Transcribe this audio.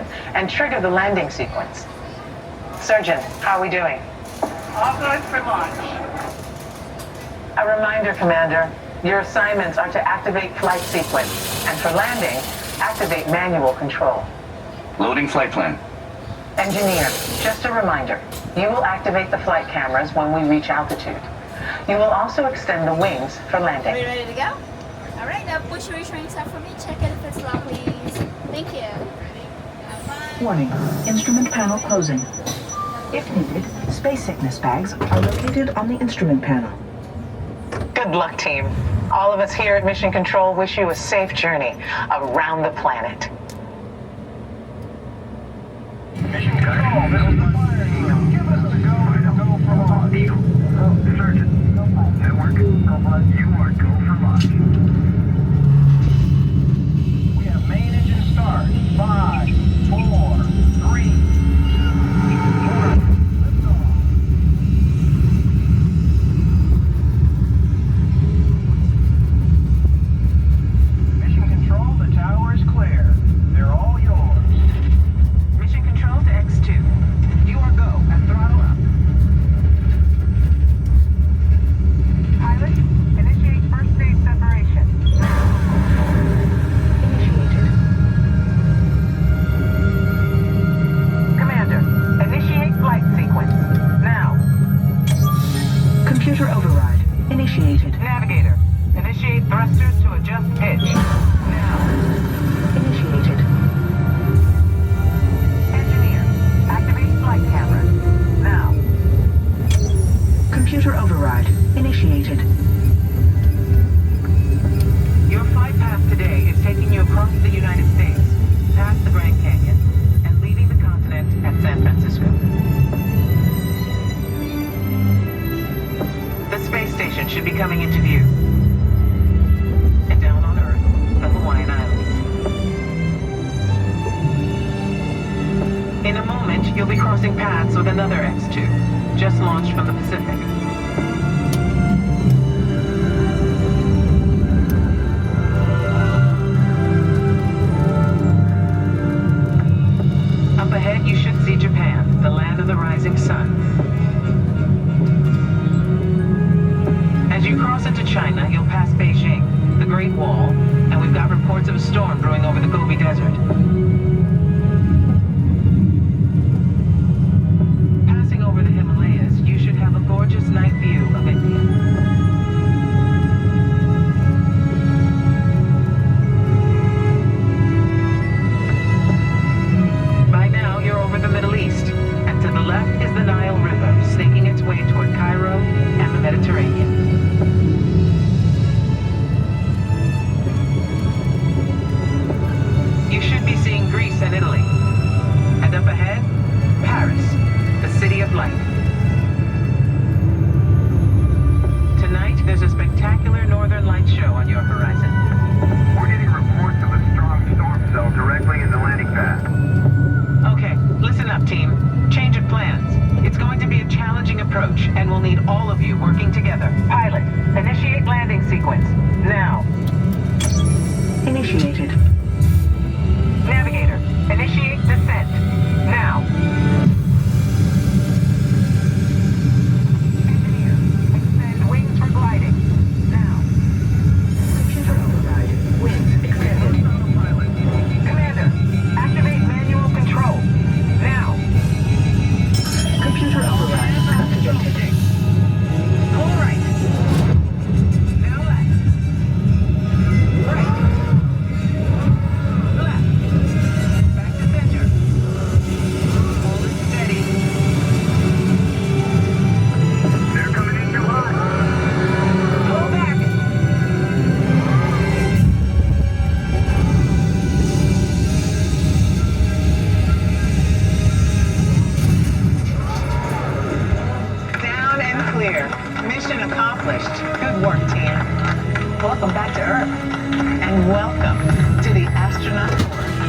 position and trigger the landing sequence. Surgeon, how are we doing? All good for launch. A reminder, Commander. Your assignments are to activate flight sequence, and for landing, activate manual control. Loading flight plan. Engineer, just a reminder. You will activate the flight cameras when we reach altitude. You will also extend the wings for landing. Are we ready to go? All right, now push your returning stuff for me. Check it if it's loud, please. Thank you. Warning, instrument panel closing. If needed, space sickness bags are located on the instrument panel. Good luck, team. All of us here at Mission Control wish you a safe journey around the planet. Mission Control, this is the fire team. Give us the go for launch. Surgeon, network, you are go for launch. We have main engine start. 5, 4, 3, 2, 1. Liftoff. Mission Control, the tower is clear. They're all yours. Mission Control to X2. You are go and throttle up. Pilot, initiate first stage separation. Initiated. Commander, initiate flight sequence. Now. Computer override initiated. Navigator, initiate thrusters to adjust pitch. Now. Initiated. Engineer, activate flight camera. Now. Computer override initiated. Your flight path today is taking you across the United States, past the Grand Canyon, and leaving the continent at San Francisco. The space station should be coming into view. And down on Earth, the Hawaiian Islands. In a moment, you'll be crossing paths with another X2, just launched from the Pacific. Up ahead, you should see Japan, the land of the rising sun. As you cross into China, you'll pass Beijing, the Great Wall, and we've got reports of a storm brewing over the Gobi Desert. Passing over the Himalayas, you should have a gorgeous night view of India. By now, you're over the Middle East, and to the left is the Nile River, snaking its way toward Cairo and the Mediterranean. You should be seeing Greece and Italy. And up ahead, Paris, the city of light. Tonight, there's a spectacular northern light show on your horizon. We're getting reports of a strong storm cell directly in the landing pad. Okay, listen up, team. Change of plans. It's going to be a challenging approach, and we'll need all of you working together. Pilot, initiate landing sequence. Now. Initiated. Navigator, initiate descent. Now. Engineer, extend wings for gliding. Now. Computer override wings extended. Commander, activate manual control. Now. Computer override activated. Pull right. Now left. Right. Left. Back to center. Hold it steady. They're coming in too hot. Pull back. Down and clear. Mission accomplished. Good work, team. Welcome back to Earth. And welcome to the astronaut corps.